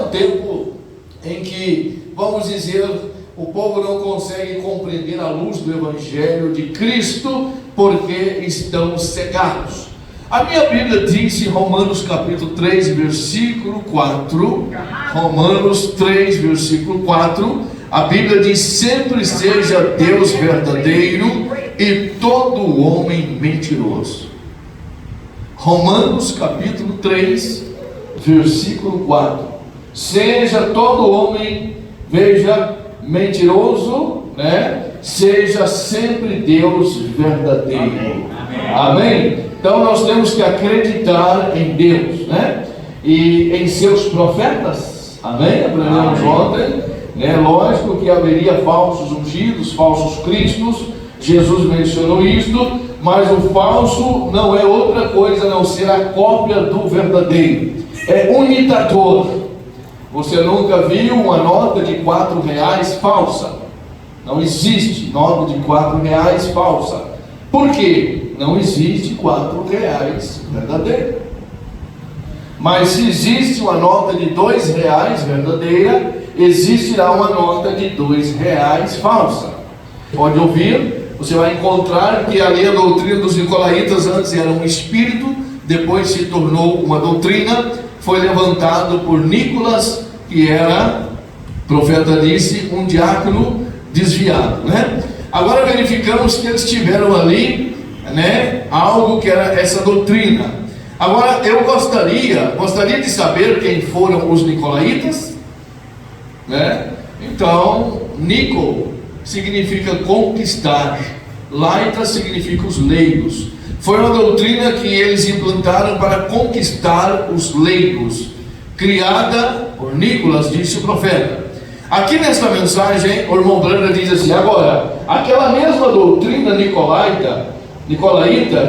um tempo em que, vamos dizer, o povo não consegue compreender a luz do Evangelho de Cristo porque estão cegados. A minha Bíblia diz em Romanos capítulo 3, versículo 4, Romanos 3, versículo 4, a Bíblia diz: sempre seja Deus verdadeiro e todo homem mentiroso. Romanos capítulo 3, versículo 4. Seja todo homem, veja, mentiroso, né? Seja sempre Deus verdadeiro. Amém? Então nós temos que acreditar em Deus, né? E em seus profetas. Amém? Aprendemos ontem, né? Lógico que haveria falsos ungidos, falsos cristos. Jesus mencionou isto, mas o falso não é outra coisa a não ser a cópia do verdadeiro. É imitador. Você nunca viu uma nota de R$4 falsa? Não existe nota de R$4 falsa. Por quê? Não existe R$4 verdadeiro. Mas se existe uma nota de R$2 verdadeira, existirá uma nota de R$2 falsa. Pode ouvir? Você vai encontrar que ali a doutrina dos nicolaítas antes era um espírito, depois se tornou uma doutrina, foi levantado por Nicolas, que era, o profeta disse, um diácono desviado, né? Agora verificamos que eles tiveram ali, né, algo que era essa doutrina. Agora eu gostaria de saber quem foram os nicolaítas, né? Então, Nico significa conquistar, laita significa os leigos. Foi uma doutrina que eles implantaram para conquistar os leigos, criada por Nicolas, disse o profeta. Aqui nesta mensagem, o irmão Branda diz assim: agora, aquela mesma doutrina nicolaíta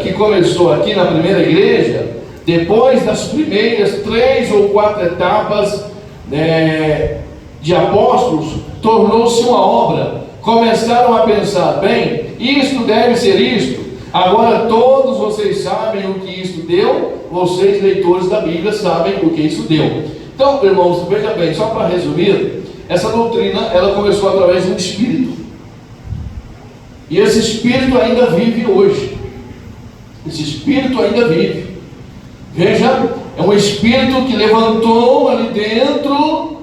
que começou aqui na primeira igreja, depois das primeiras 3 ou 4 etapas de apóstolos, tornou-se uma obra. Começaram a pensar, bem, isto deve ser isto. Agora todos vocês sabem o que isso deu. Vocês, leitores da Bíblia, sabem o que isso deu. Então, irmãos, veja bem, só para resumir, essa doutrina, ela começou através de um espírito. E esse espírito ainda vive hoje. Esse espírito ainda vive. Veja, é um espírito que levantou ali dentro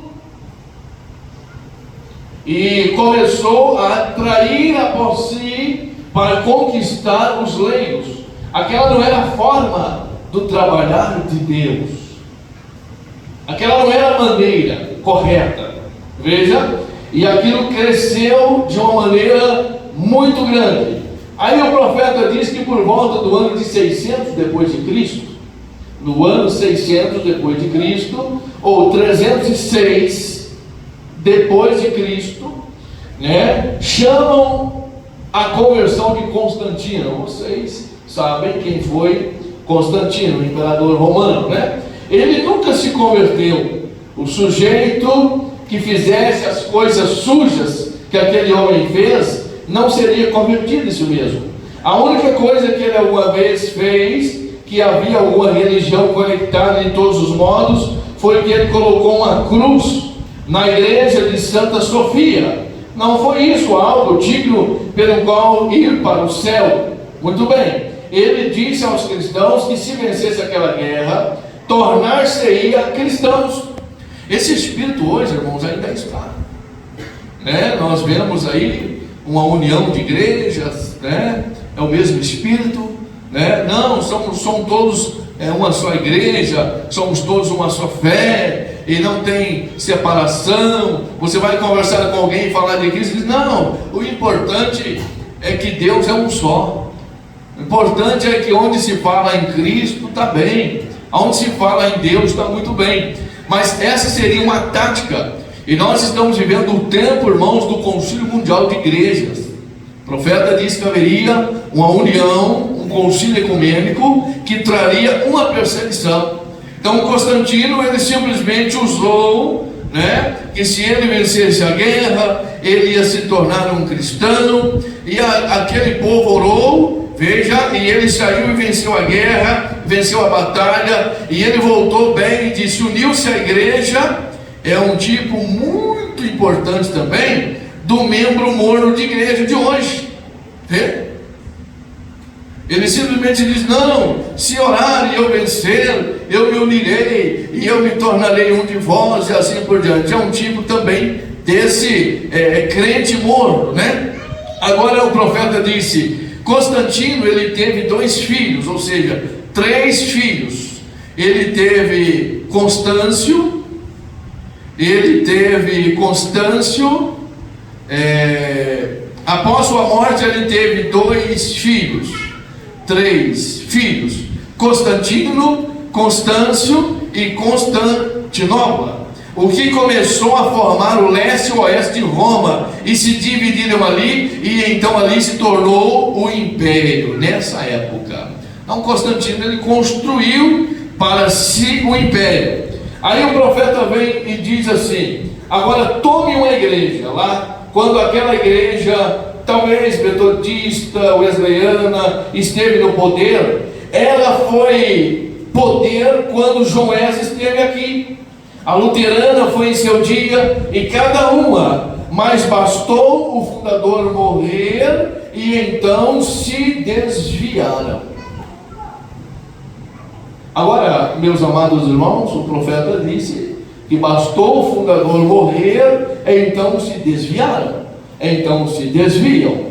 e começou a atrair após si para conquistar os leigos. Aquela não era a forma do trabalhar de Deus. Aquela não era a maneira correta. Veja, e aquilo cresceu de uma maneira muito grande. Aí o profeta diz que por volta do ano de 600 depois de Cristo, no ano 600 depois de Cristo, ou 306 depois de Cristo, né, chamam a conversão de Constantino. Vocês sabem quem foi Constantino, o imperador romano, né? Ele nunca se converteu. O sujeito que fizesse as coisas sujas que aquele homem fez, não seria convertido, isso mesmo. A única coisa que ele alguma vez fez, que havia alguma religião conectada em todos os modos, foi que ele colocou uma cruz na igreja de Santa Sofia. Não foi isso algo digno pelo qual ir para o céu. Muito bem, ele disse aos cristãos que se vencesse aquela guerra, tornar-se-ia cristãos. Esse espírito hoje, irmãos, ainda está, né? Nós vemos aí uma união de igrejas, né? É o mesmo espírito, né? Não, somos todos uma só igreja, somos todos uma só fé, e não tem separação. Você vai conversar com alguém e falar de Cristo e diz: não, o importante é que Deus é um só. O importante é que onde se fala em Cristo está bem, onde se fala em Deus está muito bem. Mas essa seria uma tática, e nós estamos vivendo o tempo, irmãos, do Concílio Mundial de Igrejas. O profeta disse que haveria uma união, um concílio ecumênico que traria uma perseguição. Então Constantino, ele simplesmente usou, né, que se ele vencesse a guerra, ele ia se tornar um cristão, e aquele povo orou, veja, e ele saiu e venceu a guerra, venceu a batalha, e ele voltou bem e disse: uniu-se à igreja é um tipo muito importante também do membro morno de igreja de hoje. Vê? Ele simplesmente diz: não, se orar e eu vencer, eu me unirei e eu me tornarei um de vós, e assim por diante. É um tipo também desse crente morno, né? Agora o profeta disse: Constantino, ele teve 2 filhos, ou seja, 3 filhos. Ele teve Constâncio, após sua morte ele teve 2 filhos, 3 filhos: Constantino, Constâncio e Constantinopla, o que começou a formar o leste e o oeste de Roma, e se dividiram ali, e então ali se tornou o império, nessa época. Então Constantino, ele construiu para si o império. Aí o profeta vem e diz assim: agora tome uma igreja lá, quando aquela igreja, talvez metodista, wesleyana, esteve no poder, ela foi poder quando João Wesley esteve aqui. A luterana foi em seu dia, e cada uma, mas bastou o fundador morrer, e então se desviaram. Agora, meus amados irmãos, o profeta disse que bastou o fundador morrer, e então se desviaram, então se desviam.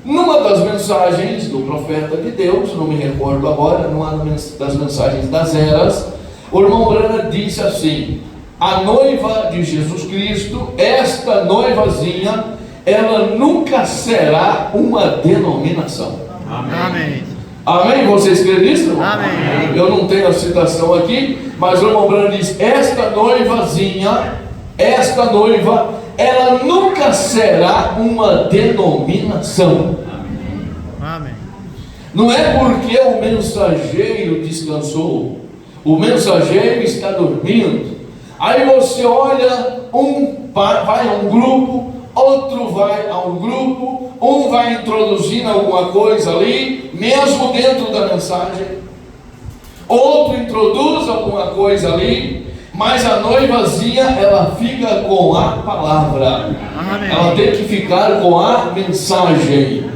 Numa das mensagens do profeta de Deus, não me recordo agora, numa das mensagens das eras, o irmão Branham disse assim: a noiva de Jesus Cristo, esta noivazinha, ela nunca será uma denominação. Amém. Amém? Vocês creem nisso? Amém. Eu não tenho a citação aqui, mas o irmão Branham diz: esta noivazinha, esta noiva, ela nunca será uma denominação. Amém. Não é porque o mensageiro descansou, o mensageiro está dormindo. Aí você olha, um vai a um grupo, outro vai a um grupo, um vai introduzindo alguma coisa ali, mesmo dentro da mensagem, outro introduz alguma coisa ali, mas a noivazinha, ela fica com a palavra. Amém. Ela tem que ficar com a mensagem.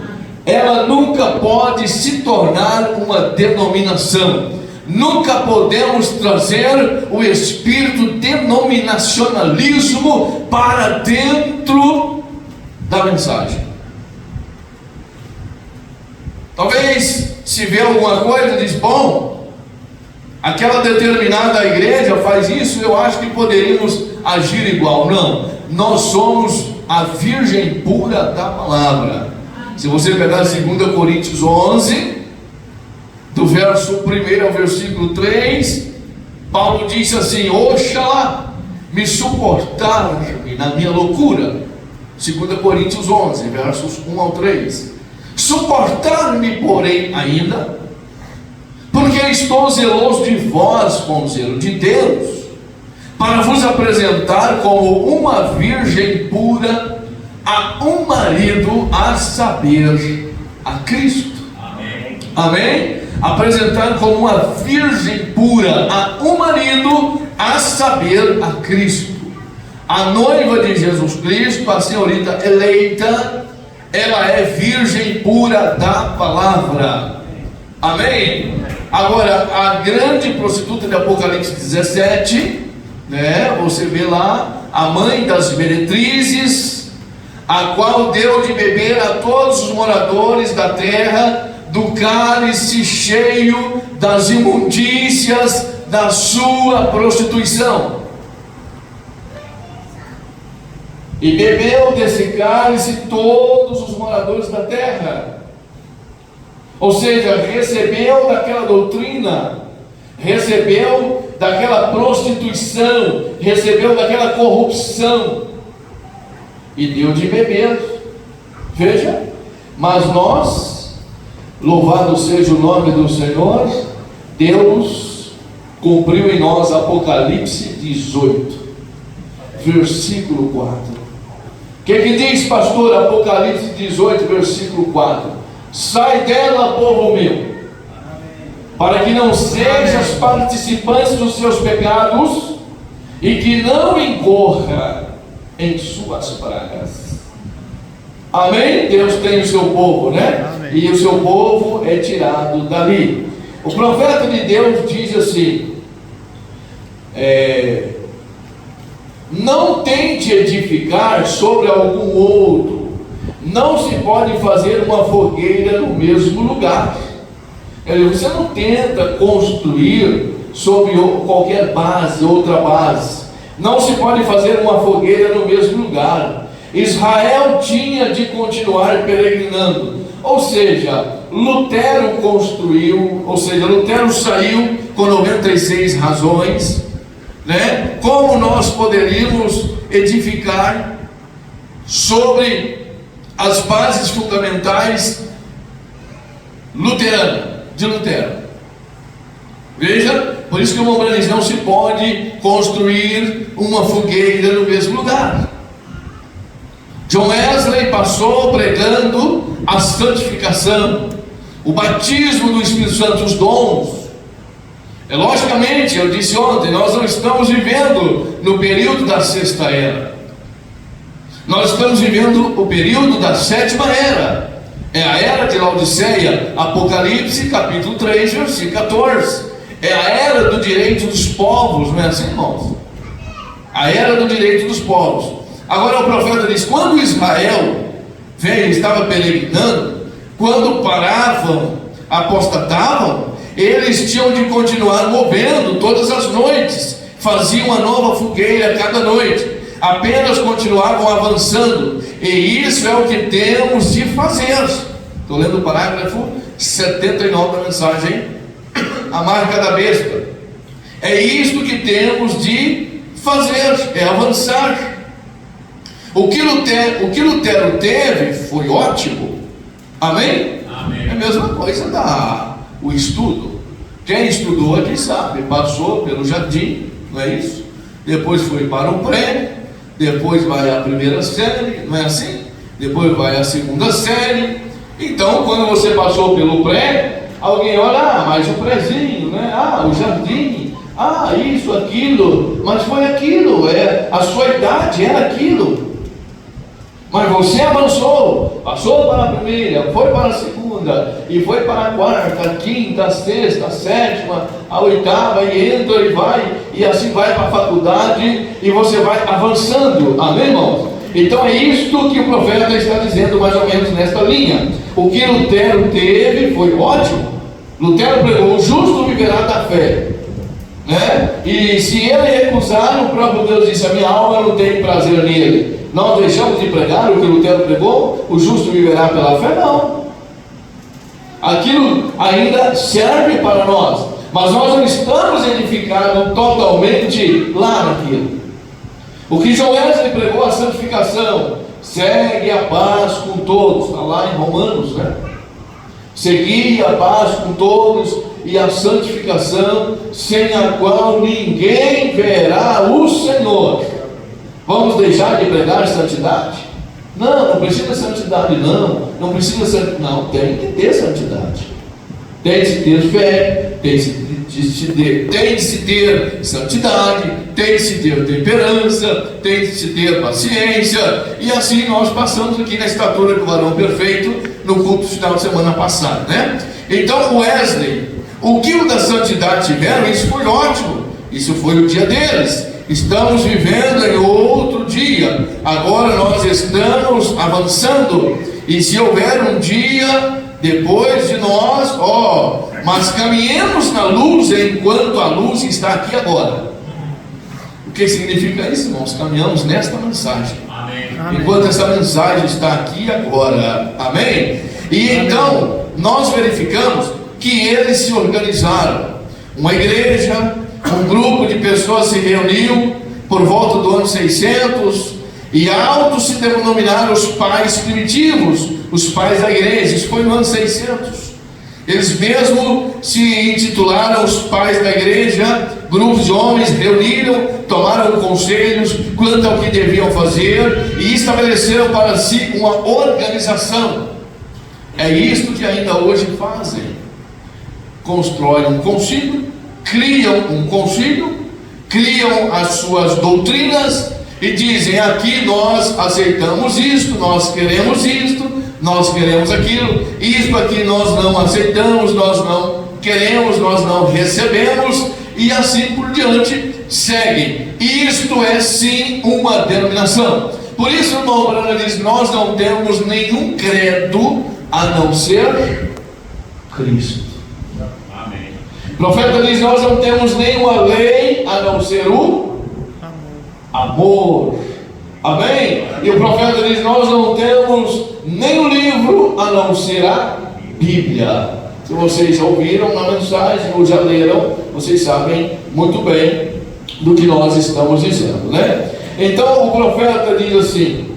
Ela nunca pode se tornar uma denominação. Nunca podemos trazer o espírito denominacionalismo para dentro da mensagem. Talvez se vê alguma coisa e diz: bom, aquela determinada igreja faz isso, eu acho que poderíamos agir igual. Não, nós somos a virgem pura da palavra. Se você pegar 2 Coríntios 11, do verso 1 ao versículo 3, Paulo disse assim: oxalá me suportar-me na minha loucura. 2 Coríntios 11, versos 1 ao 3. Suportar-me, porém, ainda, porque estou zeloso de vós com o zelo de Deus, para vos apresentar como uma virgem pura a um marido, a saber, a Cristo. Amém? Amém? Apresentar como uma virgem pura a um marido, a saber, a Cristo. A noiva de Jesus Cristo, a senhorita eleita, ela é virgem pura da palavra. Amém? Agora, a grande prostituta de Apocalipse 17, né? Você vê lá a mãe das meretrizes, a qual deu de beber a todos os moradores da terra do cálice cheio das imundícias da sua prostituição. E bebeu desse cálice todos os moradores da terra. Ou seja, recebeu daquela doutrina, recebeu daquela prostituição, recebeu daquela corrupção e deu de beber. Veja, mas nós, louvado seja o nome do Senhor, Deus cumpriu em nós Apocalipse 18, versículo 4. O que diz, pastor? Apocalipse 18, versículo 4. Sai dela, povo meu, para que não sejas participantes dos seus pecados, e que não incorra em suas pragas. Amém? Deus tem o seu povo, né? Amém. E o seu povo é tirado dali. O profeta de Deus diz assim: não tente edificar sobre algum outro, não se pode fazer uma fogueira no mesmo lugar. Você não tenta construir sobre qualquer base, outra base. Não se pode fazer uma fogueira no mesmo lugar. Israel tinha de continuar peregrinando. Ou seja, Lutero saiu com 96 razões, né? Como nós poderíamos edificar sobre as bases fundamentais de Lutero. Veja, por isso que o irmão diz: não se pode construir uma fogueira no mesmo lugar. John Wesley passou pregando a santificação, o batismo do Espírito Santo, os dons. Logicamente, eu disse ontem, nós não estamos vivendo no período da sexta era. Nós estamos vivendo o período da sétima era. É a era de Laodiceia, Apocalipse capítulo 3, versículo 14. É a era do direito dos povos, não é assim, irmãos? A era do direito dos povos. Agora o profeta diz: quando Israel estava peregrinando, quando paravam, apostatavam, eles tinham de continuar movendo todas as noites, faziam uma nova fogueira cada noite, apenas continuavam avançando, e isso é o que temos de fazer. Estou lendo o parágrafo 79 da mensagem, a marca da besta. É isto que temos de fazer, é avançar. O que Lutero teve foi ótimo. Amém? Amém. É a mesma coisa o estudo. Quem estudou aqui sabe, passou pelo jardim, não é isso? Depois foi para o pré, depois vai a primeira série, não é assim? Depois vai a segunda série. Então, quando você passou pelo pré, alguém olha: mas o prézinho, né? O jardim, isso, aquilo, mas foi aquilo, a sua idade era aquilo. Mas você avançou, passou para a primeira, foi para a segunda, e foi para a quarta, a quinta, a sexta, a sétima, a oitava, e entra e vai, e assim vai para a faculdade, e você vai avançando. Amém, irmãos? Então é isto que o profeta está dizendo, mais ou menos nesta linha. O que Lutero teve foi ótimo. Lutero pregou: o justo viverá da fé, né? E se ele recusar, o próprio Deus disse: a minha alma não tem prazer nele. Nós deixamos de pregar o que Lutero pregou? O justo viverá pela fé? Não. Aquilo ainda serve para nós, mas nós não estamos edificados totalmente lá naquilo. O que John Wesley pregou, a santificação, segue a paz com todos, está lá em Romanos, né? Segui a paz com todos e a santificação, sem a qual ninguém verá o Senhor. Vamos deixar de pregar santidade? Não precisa santidade, não precisa ser, não, tem que ter santidade, tem de ter fé, tem de se ter santidade, tem de se ter temperança, tem de se ter paciência, e assim nós passamos aqui na estatura do varão perfeito no culto final de semana passada, né? Então Wesley, o que o da santidade tiveram, isso foi ótimo, isso foi o dia deles. Estamos vivendo em outro dia. Agora nós estamos avançando. E se houver um dia depois de nós, mas caminhemos na luz enquanto a luz está aqui agora. O que significa isso, irmãos? Caminhamos nesta mensagem. Amém. Enquanto essa mensagem está aqui agora. Amém? E então nós verificamos que eles se organizaram. Uma igreja, um grupo de pessoas se reuniu por volta do ano 600 e autos se denominaram os pais primitivos, os pais da igreja. Isso foi no ano 600. Eles mesmo se intitularam os pais da igreja. Grupos de homens reuniram, tomaram conselhos quanto ao que deviam fazer e estabeleceram para si uma organização. É isto que ainda hoje fazem. Constroem um concílio, criam um concílio, criam as suas doutrinas e dizem: aqui nós aceitamos isto, nós queremos isto, nós queremos aquilo, isto aqui nós não aceitamos, nós não queremos, nós não recebemos, e assim por diante seguem. Isto é sim uma denominação. Por isso o irmão Branham diz: nós não temos nenhum credo a não ser Cristo. Amém. O profeta diz: nós não temos nenhuma lei a não ser o amor. Amém? E o profeta diz: nós não temos nenhum livro a não ser a Bíblia. Se vocês ouviram na mensagem ou já leram, vocês sabem muito bem do que nós estamos dizendo, né? Então o profeta diz assim: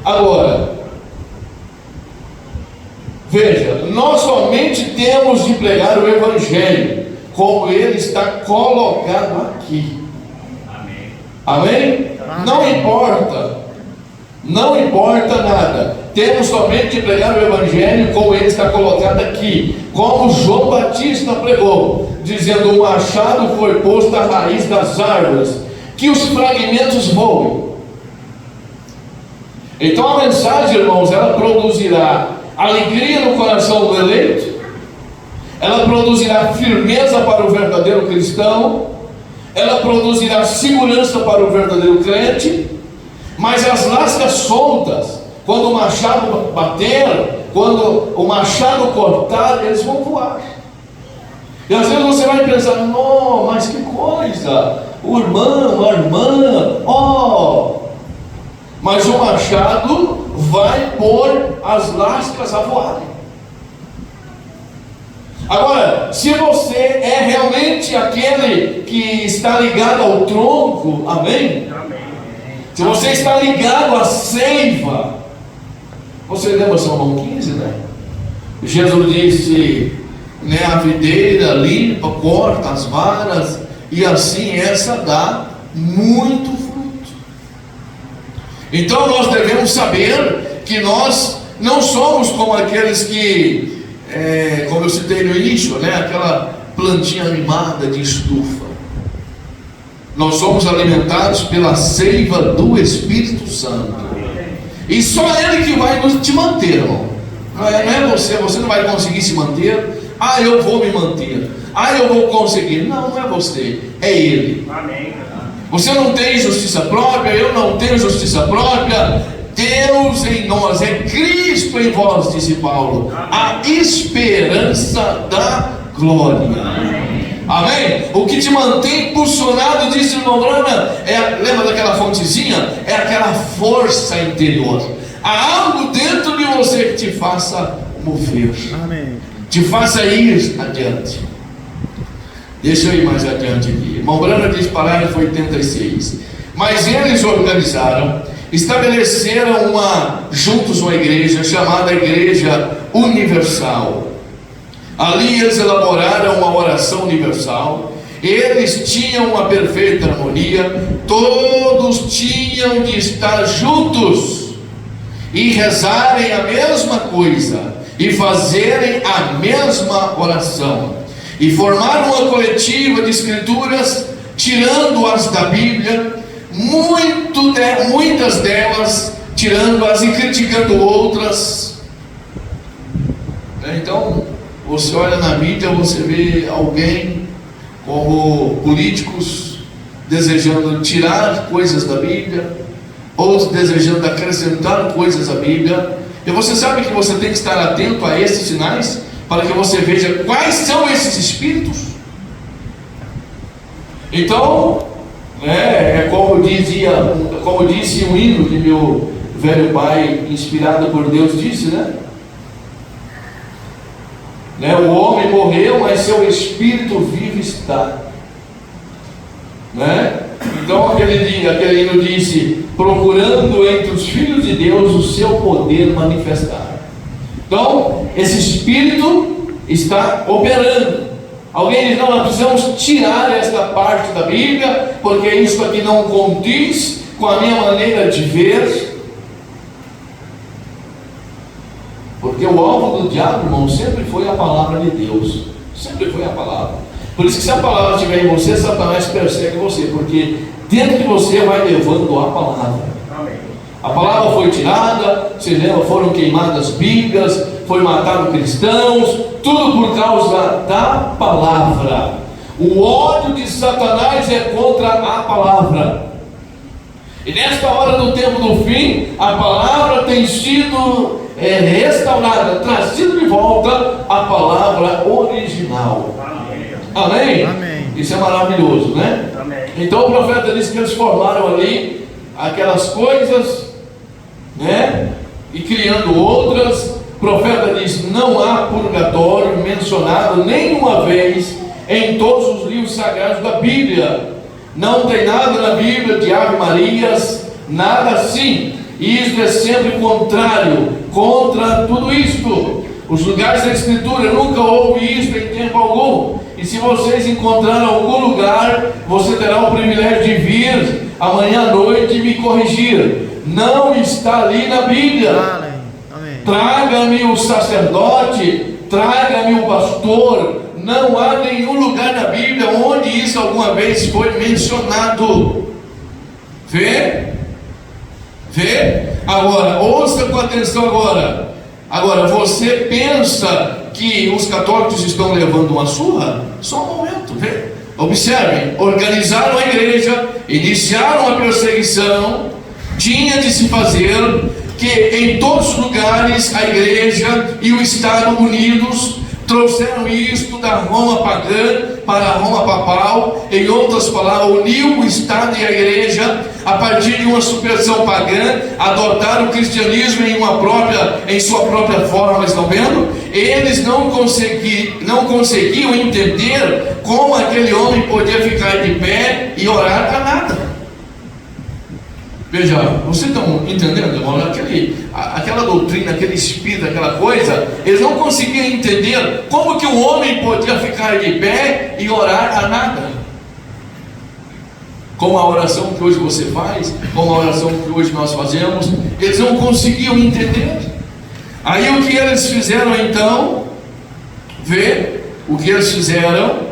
agora, veja, nós somente temos de pregar o Evangelho como ele está colocado aqui. Amém? Não importa nada. Temos somente de pregar o Evangelho como ele está colocado aqui, como João Batista pregou, dizendo: o machado foi posto à raiz das árvores, que os fragmentos voem. Então a mensagem, irmãos, ela produzirá alegria no coração do eleito, ela produzirá firmeza para o verdadeiro cristão, ela produzirá segurança para o verdadeiro crente. Mas as lascas soltas, quando o machado bater, quando o machado cortar, eles vão voar. E às vezes você vai pensar: não, mas que coisa, o irmão, a irmã, mas o machado vai pôr as lascas a voarem. Agora, se você é realmente aquele que está ligado ao tronco, amém? Se você está ligado à seiva, você lembra Salmo 15, né? Jesus disse, né, a videira limpa, corta as varas, e assim essa dá muito fruto. Então nós devemos saber que nós não somos como aqueles que, como eu citei no início, né, aquela plantinha animada de estufa. Nós somos alimentados pela seiva do Espírito Santo. E só Ele que vai te manter, irmão. Não é você não vai conseguir se manter. Eu vou me manter. Eu vou conseguir. Não é você, é Ele. Amém. Você não tem justiça própria, eu não tenho justiça própria. Deus em nós, é Cristo em vós, disse Paulo, a esperança da glória. Amém? O que te mantém impulsionado, disse o irmão Branham, lembra daquela fontezinha? É aquela força interior. Há algo dentro de você que te faça mover. Amém. Te faça ir adiante. Deixa eu ir mais adiante aqui. Irmão Branham diz, parágrafo 86. Mas eles organizaram, estabeleceram juntos uma igreja chamada Igreja Universal. Ali eles elaboraram uma oração universal. Eles tinham uma perfeita harmonia. Todos tinham de estar juntos e rezarem a mesma coisa e fazerem a mesma oração, e formaram uma coletiva de escrituras, tirando-as da Bíblia, muitas delas tirando-as e criticando outras. Então você olha na mídia, você vê alguém como políticos desejando tirar coisas da Bíblia, outros desejando acrescentar coisas à Bíblia. E você sabe que você tem que estar atento a esses sinais, para que você veja quais são esses espíritos. Então, como disse um hino que meu velho pai, inspirado por Deus, disse, né? O homem morreu, mas seu espírito vivo está. Então aquele hino disse: procurando entre os filhos de Deus o seu poder manifestar. Então esse espírito está operando. Alguém diz: não, nós precisamos tirar esta parte da Bíblia, porque isso aqui não condiz com a minha maneira de ver. Porque o alvo do diabo, irmão, sempre foi a palavra de Deus. Sempre foi a palavra. Por isso que se a palavra estiver em você, Satanás persegue você, porque dentro de você vai levando a palavra. Amém. A palavra foi tirada, você lembra, foram queimadas Bíblias, foi matado cristãos, tudo por causa da palavra. O ódio de Satanás é contra a palavra. E nesta hora do tempo do fim, a palavra tem sido restaurada, trazida de volta a palavra original. Amém? Amém. Isso é maravilhoso, né? Amém. Então o profeta disse que eles formaram ali aquelas coisas, né? E criando outras. O profeta diz: não há purgatório mencionado nenhuma vez em todos os livros sagrados da Bíblia. Não tem nada na Bíblia de Ave Marias, nada assim. Isto é sempre contrário, contra tudo isto. Os lugares da Escritura, nunca houve isto em tempo algum. E se vocês encontrarem algum lugar, você terá o privilégio de vir amanhã à noite e me corrigir. Não está ali na Bíblia. Amém. Traga-me o sacerdote, traga-me o pastor. Não há nenhum lugar na Bíblia onde isso alguma vez foi mencionado. Vê? Agora, ouça com atenção agora. Agora, você pensa que os católicos estão levando uma surra? Só um momento, vê? Observem, organizaram a igreja, iniciaram a perseguição, tinha de se fazer que em todos os lugares a igreja e o Estado unidos trouxeram isto da Roma pagã para a Roma papal. Em outras palavras, uniu o Estado e a igreja a partir de uma superstição pagã, adotaram o cristianismo em sua própria forma. Estão vendo? Eles não conseguiam entender como aquele homem podia ficar de pé e orar para nada. Veja, vocês estão entendendo, irmão? Aquela doutrina, aquele espírito, aquela coisa, eles não conseguiam entender como que um homem podia ficar de pé e orar a nada. Como a oração que hoje você faz, como a oração que hoje nós fazemos, eles não conseguiam entender. Aí o que eles fizeram então? Vê o que eles fizeram.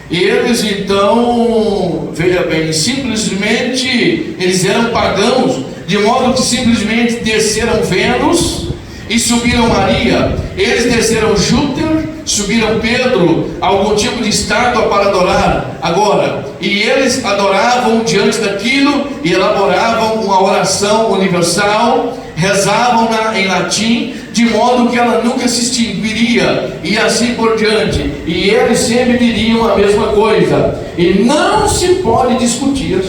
Eles então, veja bem, simplesmente eles eram pagãos, de modo que simplesmente desceram Vênus e subiram Maria. Eles desceram Júpiter, subiram Pedro, algum tipo de estátua para adorar. Agora, e eles adoravam diante daquilo e elaboravam uma oração universal, rezavam em latim, de modo que ela nunca se extinguiria, e assim por diante. E eles sempre diriam a mesma coisa. E não se pode discutir,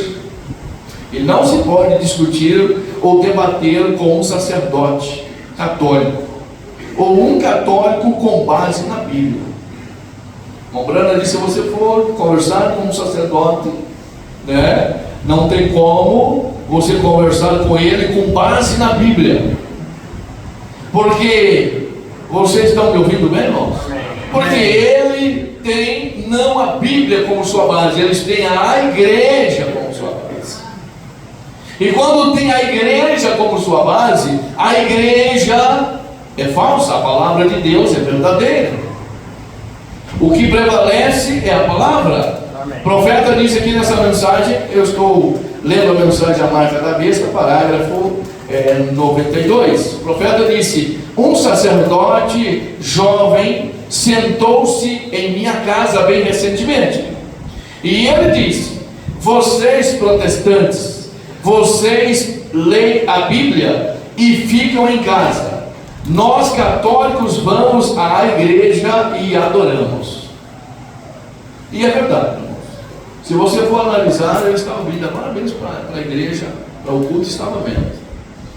ou debater com um sacerdote católico, ou um católico com base na Bíblia. Lembrando, se você for conversar com um sacerdote, né, não tem como você conversar com ele com base na Bíblia. Porque vocês estão me ouvindo bem, irmãos? Porque ele tem não a Bíblia como sua base, eles têm a igreja como sua base. E quando tem a igreja como sua base, a igreja é falsa, a palavra de Deus é verdadeira. O que prevalece é a palavra. O profeta disse aqui nessa mensagem, eu estou lendo a mensagem A Marca da Besta, parágrafo 92. O profeta disse: um sacerdote jovem sentou-se em minha casa bem recentemente, e ele disse: vocês protestantes, vocês leem a Bíblia e ficam em casa, nós católicos vamos à igreja e adoramos. E é verdade, irmãos. Se você for analisar, eu estava vindo agora mesmo para a igreja, para o culto, estava vendo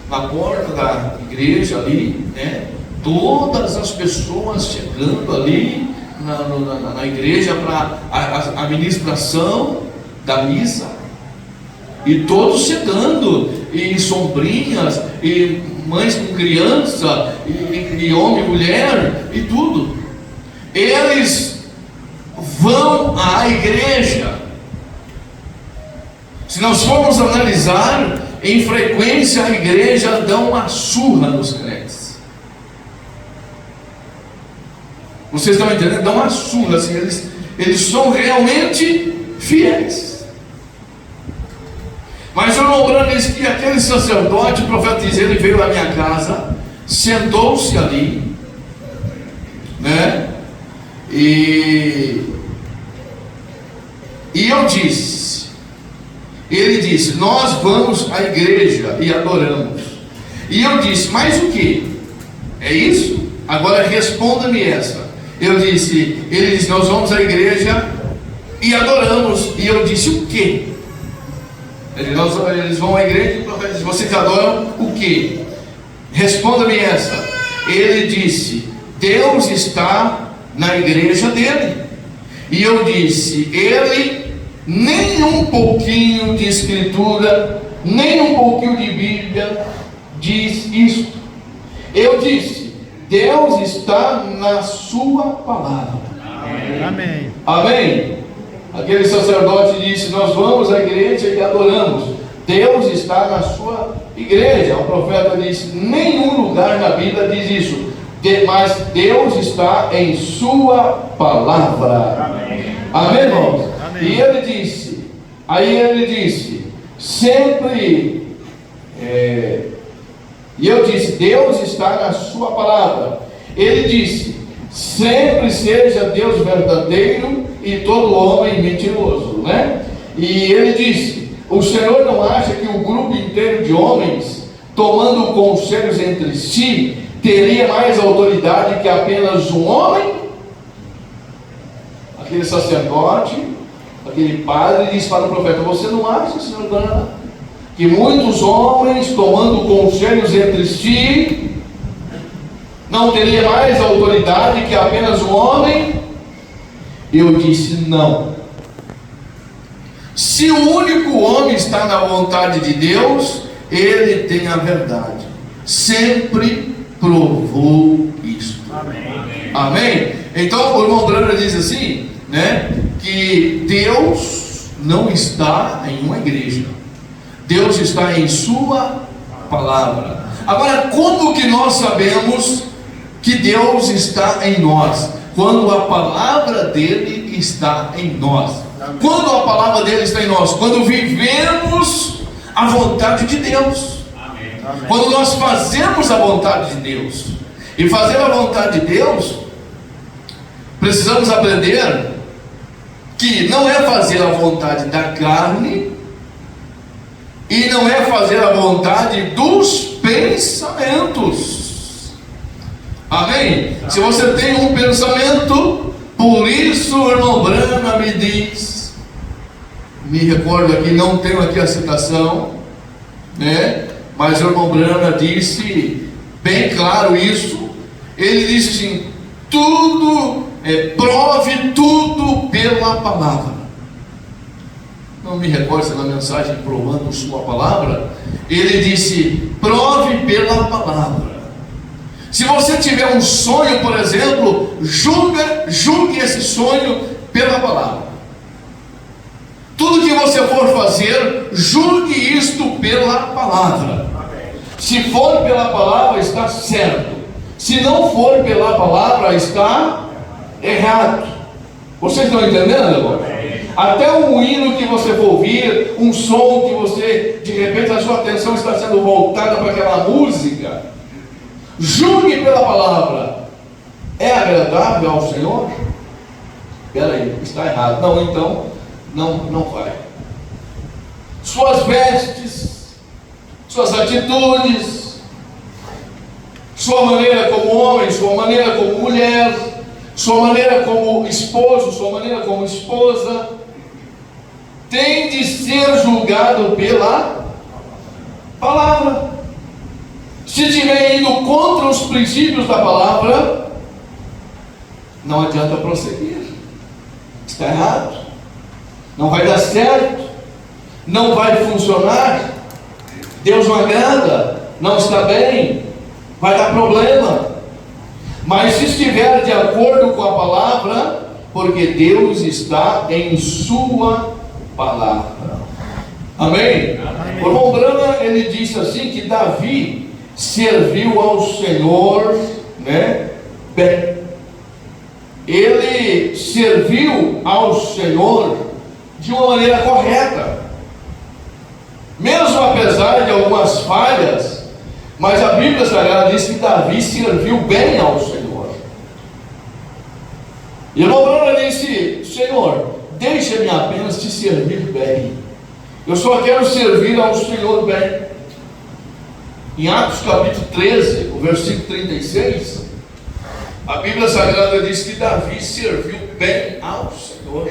na porta da igreja ali, né, todas as pessoas chegando ali na igreja para a ministração da missa, e todos chegando, e sombrinhas, e mães com criança, e homem, mulher, e tudo. Eles vão à igreja. Se nós formos analisar, em frequência a igreja dá uma surra nos crentes. Vocês estão entendendo? Dá uma surra, assim, eles são realmente fiéis. Mas o irmão Branham diz que aquele sacerdote, o profeta diz, ele veio à minha casa, sentou-se ali, né? E eu disse, ele disse, nós vamos à igreja e adoramos. E eu disse, mas o que? É isso? Agora responda-me essa. Ele disse, nós vamos à igreja e adoramos. E eu disse, o que? Eles vão à igreja e o profeta diz, vocês adoram o que? Responda-me essa. Ele disse, Deus está na igreja dele. E eu disse, ele nem um pouquinho de escritura, nem um pouquinho de Bíblia diz isto. Eu disse, Deus está na sua palavra. Amém. Amém. Aquele sacerdote disse, nós vamos à igreja e adoramos. Deus está na sua igreja. O profeta disse, nenhum lugar na Bíblia diz isso, mas Deus está em sua palavra. Amém. Amém, irmãos? Amém. E ele disse, sempre, e eu disse, Deus está na sua palavra. Ele disse, sempre seja Deus verdadeiro e todo homem mentiroso, né? E ele disse, o Senhor não acha que o grupo inteiro de homens, tomando conselhos entre si, teria mais autoridade que apenas um homem? Aquele sacerdote, aquele padre disse para o profeta, você não acha, Senhor Branham, que muitos homens, tomando conselhos entre si, não teria mais autoridade que apenas um homem? Eu disse, não. Se o único homem está na vontade de Deus, ele tem a verdade. Sempre provou isso. Amém. Amém? Então o irmão Branham diz assim, né, que Deus não está em uma igreja. Deus está em sua palavra. Agora, como que nós sabemos que Deus está em nós? Quando a palavra dele está em nós. Quando a palavra dele está em nós? Quando vivemos a vontade de Deus. Amém. Quando nós fazemos a vontade de Deus. E fazer a vontade de Deus, precisamos aprender que não é fazer a vontade da carne e não é fazer a vontade dos pensamentos. Amém? Se você tem um pensamento, por isso o irmão Branham me diz, me recordo aqui, não tenho aqui a citação, né? Mas o irmão Branham disse bem claro isso. Ele disse assim, prove tudo pela palavra. Não me recordo se na mensagem provando sua palavra, ele disse, prove pela palavra. Se você tiver um sonho, por exemplo, julgue esse sonho pela palavra. Tudo que você for fazer, julgue isto pela palavra. Se for pela palavra, está certo. Se não for pela palavra, está errado. Vocês estão entendendo agora? Até um hino que você for ouvir, um som que você, de repente, a sua atenção está sendo voltada para aquela música, julgue pela palavra. É agradável ao Senhor? Espera aí, está errado. Não, então, não vai. Suas vestes, suas atitudes, sua maneira como homem, sua maneira como mulher, sua maneira como esposo, sua maneira como esposa, tem de ser julgado pela palavra. Se estiver indo contra os princípios da palavra, não adianta prosseguir. Está errado. Não vai dar certo. Não vai funcionar. Deus não agrada. Não está bem. Vai dar problema. Mas se estiver de acordo com a palavra, porque Deus está em sua palavra. Amém? Amém. O irmão Branham, ele disse assim, que Davi serviu ao Senhor, né, bem. ele serviu ao Senhor de uma maneira correta, mesmo apesar de algumas falhas, mas a Bíblia Sagrada diz que Davi serviu bem ao Senhor. E Abraão disse: Senhor, deixa-me apenas te servir bem, eu só quero servir ao Senhor bem. Em Atos capítulo 13, o versículo 36, a Bíblia Sagrada diz que Davi serviu bem ao Senhor.